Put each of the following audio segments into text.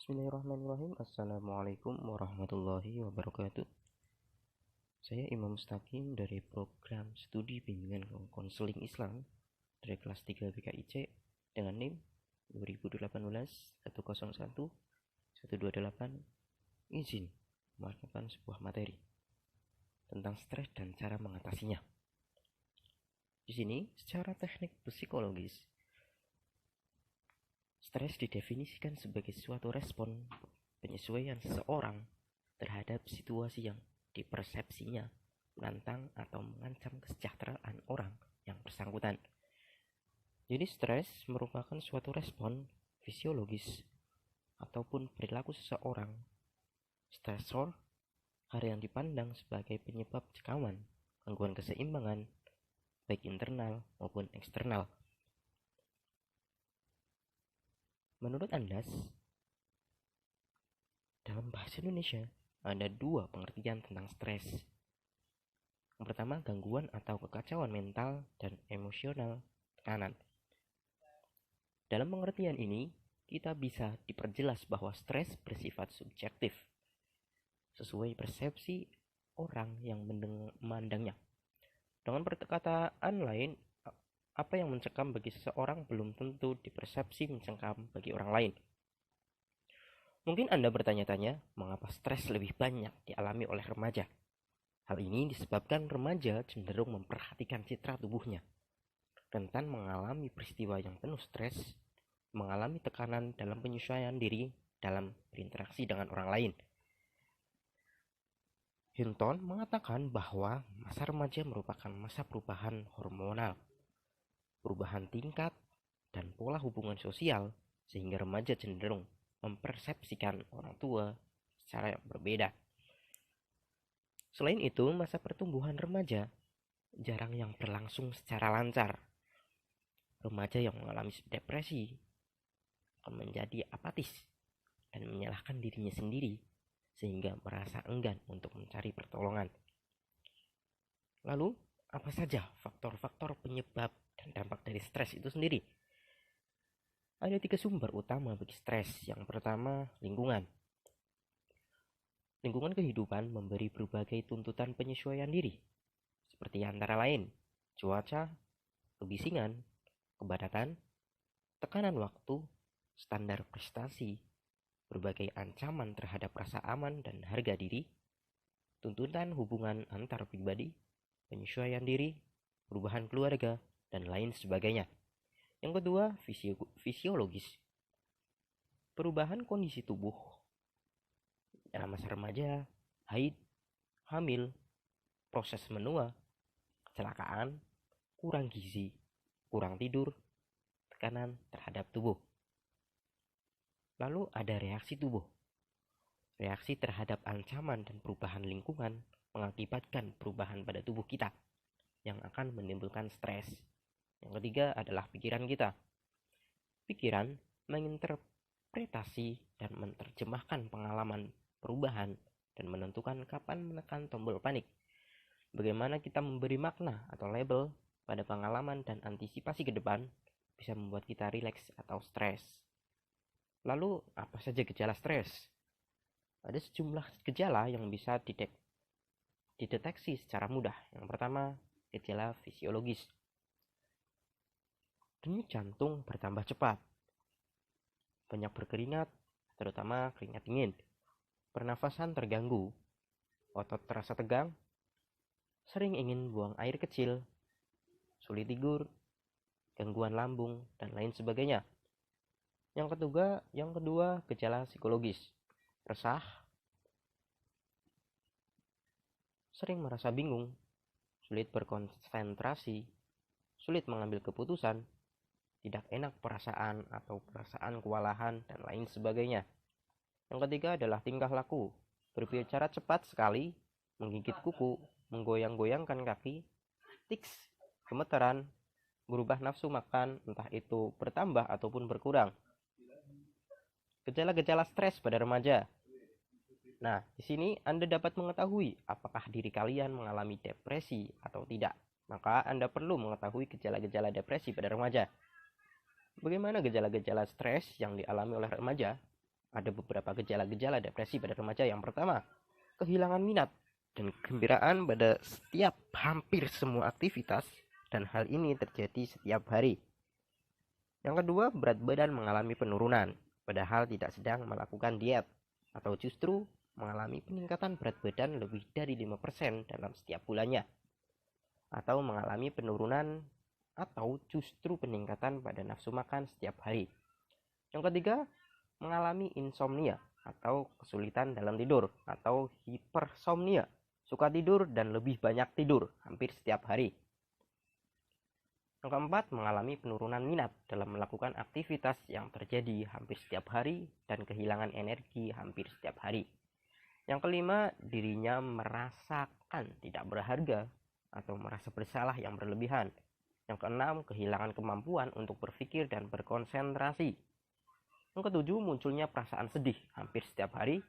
Bismillahirrahmanirrahim. Assalamualaikum warahmatullahi wabarakatuh. Saya Imam Mustaqim dari program studi bimbingan konseling Islam dari kelas 3 BKIC dengan NIM 2018-101-128. Izin melakukan sebuah materi tentang stres dan cara mengatasinya. Di sini secara teknik psikologis, stres didefinisikan sebagai suatu respon penyesuaian seseorang terhadap situasi yang dipersepsinya menantang atau mengancam kesejahteraan orang yang bersangkutan. Jadi stres merupakan suatu respon fisiologis ataupun perilaku seseorang. Stresor hal yang dipandang sebagai penyebab cekawan, gangguan keseimbangan, baik internal maupun eksternal. Menurut Andas, dalam bahasa Indonesia ada dua pengertian tentang stres. Yang pertama, gangguan atau kekacauan mental dan emosional tekanan. Dalam pengertian ini, kita bisa diperjelas bahwa stres bersifat subjektif, sesuai persepsi orang yang memandangnya. Dengan perkataan lain, apa yang mencekam bagi seseorang belum tentu dipersepsi mencekam bagi orang lain. Mungkin Anda bertanya-tanya, mengapa stres lebih banyak dialami oleh remaja? Hal ini disebabkan remaja cenderung memperhatikan citra tubuhnya, rentan mengalami peristiwa yang penuh stres, mengalami tekanan dalam penyesuaian diri dalam berinteraksi dengan orang lain. Hinton mengatakan bahwa masa remaja merupakan masa perubahan hormonal, perubahan tingkat dan pola hubungan sosial, sehingga remaja cenderung mempersepsikan orang tua secara yang berbeda. Selain itu, masa pertumbuhan remaja jarang yang berlangsung secara lancar. Remaja yang mengalami depresi akan menjadi apatis dan menyalahkan dirinya sendiri, sehingga merasa enggan untuk mencari pertolongan. Lalu, apa saja faktor-faktor penyebab dan dampak dari stres itu sendiri? Ada 3 sumber utama bagi stres. Yang pertama, lingkungan. Lingkungan kehidupan memberi berbagai tuntutan penyesuaian diri, seperti antara lain cuaca, kebisingan, kepadatan, tekanan waktu, standar prestasi, berbagai ancaman terhadap rasa aman dan harga diri, tuntutan hubungan antar pribadi, penyesuaian diri, perubahan keluarga, dan lain sebagainya. Yang kedua, fisiologis. Perubahan kondisi tubuh dalam masa remaja, haid, hamil, proses menua, kecelakaan, kurang gizi, kurang tidur, tekanan terhadap tubuh. Lalu ada reaksi tubuh. Reaksi terhadap ancaman dan perubahan lingkungan mengakibatkan perubahan pada tubuh kita yang akan menimbulkan stres. Yang ketiga adalah pikiran kita. Pikiran menginterpretasi dan menerjemahkan pengalaman perubahan dan menentukan kapan menekan tombol panik. Bagaimana kita memberi makna atau label pada pengalaman dan antisipasi ke depan bisa membuat kita rileks atau stres. Lalu, apa saja gejala stres? Ada sejumlah gejala yang bisa dideteksi secara mudah. Yang pertama, gejala fisiologis. Denyut jantung bertambah cepat, banyak berkeringat, terutama keringat dingin, pernafasan terganggu, otot terasa tegang, sering ingin buang air kecil, sulit tidur, gangguan lambung, dan lain sebagainya. Yang kedua, gejala psikologis, resah, sering merasa bingung, sulit berkonsentrasi, sulit mengambil keputusan, tidak enak perasaan atau perasaan kewalahan, dan lain sebagainya. Yang ketiga adalah tingkah laku, berbicara cepat sekali, menggigit kuku, menggoyang-goyangkan kaki, tics, gemeteran, berubah nafsu makan, entah itu bertambah ataupun berkurang. Gejala-gejala stres pada remaja. Nah, di sini Anda dapat mengetahui apakah diri kalian mengalami depresi atau tidak. Maka Anda perlu mengetahui gejala-gejala depresi pada remaja. Bagaimana gejala-gejala stres yang dialami oleh remaja? Ada beberapa gejala-gejala depresi pada remaja. Yang pertama, kehilangan minat dan kegembiraan pada setiap hampir semua aktivitas, dan hal ini terjadi setiap hari. Yang kedua, berat badan mengalami penurunan, padahal tidak sedang melakukan diet, atau justru mengalami peningkatan berat badan lebih dari 5% dalam setiap bulannya, atau mengalami penurunan atau justru peningkatan pada nafsu makan setiap hari. Yang ketiga, mengalami insomnia atau kesulitan dalam tidur, atau hipersomnia, suka tidur dan lebih banyak tidur hampir setiap hari. Yang keempat, mengalami penurunan minat dalam melakukan aktivitas yang terjadi hampir setiap hari dan kehilangan energi hampir setiap hari. Yang kelima, dirinya merasakan tidak berharga atau merasa bersalah yang berlebihan. Yang keenam, kehilangan kemampuan untuk berpikir dan berkonsentrasi. Yang ketujuh, munculnya perasaan sedih hampir setiap hari.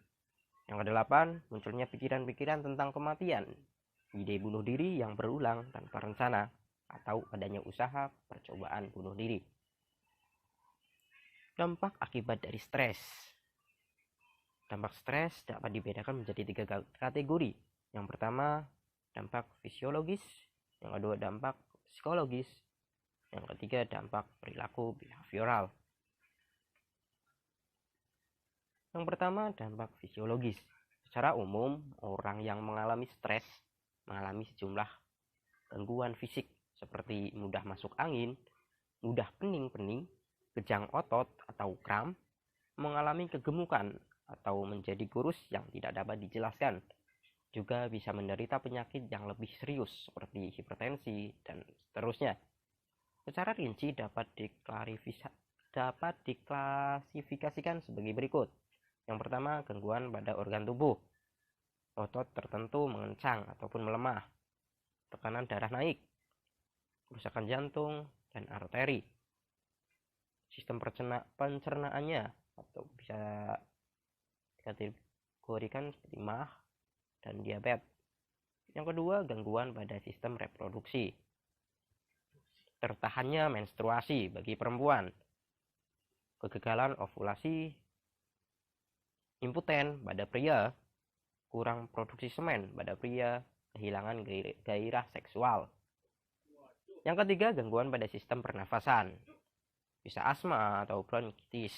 Yang kedelapan, munculnya pikiran-pikiran tentang kematian, ide bunuh diri yang berulang tanpa rencana, atau adanya usaha percobaan bunuh diri. Dampak akibat dari stres. Dampak stres dapat dibedakan menjadi 3 kategori. Yang pertama, dampak fisiologis. Yang kedua, dampak psikologis. Yang ketiga, dampak perilaku behavioral. Yang pertama, dampak fisiologis. Secara umum, orang yang mengalami stres mengalami sejumlah gangguan fisik seperti mudah masuk angin, mudah pening-pening, kejang otot atau kram, mengalami kegemukan atau menjadi kurus yang tidak dapat dijelaskan. Juga bisa menderita penyakit yang lebih serius seperti hipertensi dan seterusnya. Secara rinci dapat diklasifikasikan sebagai berikut. Yang pertama, gangguan pada organ tubuh. Otot tertentu mengencang ataupun melemah, tekanan darah naik, kerusakan jantung dan arteri, sistem pencernaannya atau bisa dikategorikan seperti MAH dan diabetes. Yang kedua, gangguan pada sistem reproduksi. Tertahannya menstruasi bagi perempuan, kegagalan ovulasi, imputen pada pria, kurang produksi semen pada pria, kehilangan gairah seksual. Yang ketiga, gangguan pada sistem pernafasan, bisa asma atau bronkitis.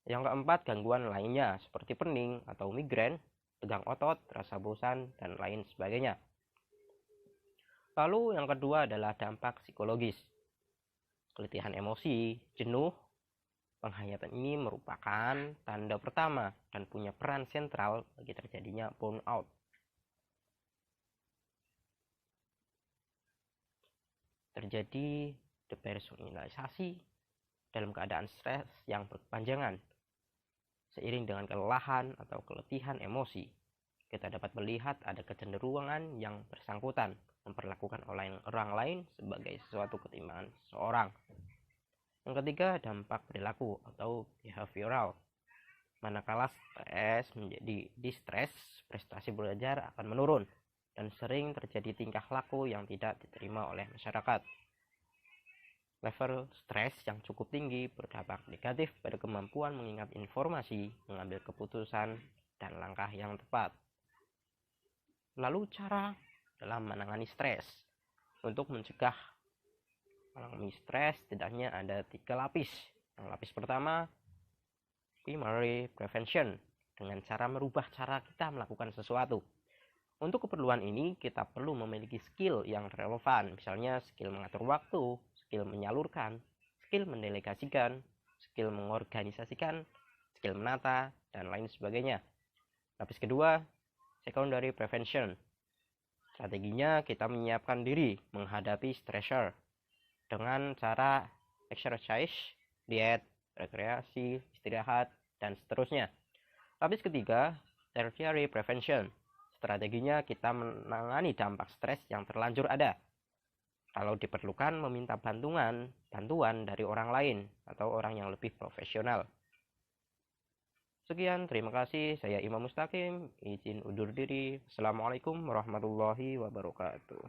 Yang keempat, gangguan lainnya seperti pening atau migrain, tegang otot, rasa bosan, dan lain sebagainya. Lalu yang kedua adalah dampak psikologis. Keletihan emosi, jenuh. Penghayatan ini merupakan tanda pertama dan punya peran sentral bagi terjadinya burnout. Terjadi depersonalisasi dalam keadaan stres yang berkepanjangan. Seiring dengan kelelahan atau keletihan emosi, kita dapat melihat ada kecenderungan yang bersangkutan memperlakukan orang lain sebagai sesuatu ketimbangan seseorang. Yang ketiga, dampak perilaku atau behavioral. Manakala stres menjadi distress, prestasi belajar akan menurun dan sering terjadi tingkah laku yang tidak diterima oleh masyarakat. Level stres yang cukup tinggi berdampak negatif pada kemampuan mengingat informasi, mengambil keputusan, dan langkah yang tepat. Lalu cara dalam menangani stres. Untuk mencegah mengalami stres, setidaknya ada 3 lapis. Yang lapis pertama, primary prevention, dengan cara merubah cara kita melakukan sesuatu. Untuk keperluan ini, kita perlu memiliki skill yang relevan, misalnya skill mengatur waktu, skill menyalurkan, skill mendelegasikan, skill mengorganisasikan, skill menata, dan lain sebagainya. Lapis kedua, secondary prevention. Strateginya kita menyiapkan diri menghadapi stressor dengan cara exercise, diet, rekreasi, istirahat, dan seterusnya. Lapis ketiga, tertiary prevention. Strateginya kita menangani dampak stres yang terlanjur ada. Kalau diperlukan, meminta bantuan dari orang lain atau orang yang lebih profesional. Sekian, terima kasih. Saya Imam Mustaqim, izin undur diri. Assalamualaikum warahmatullahi wabarakatuh.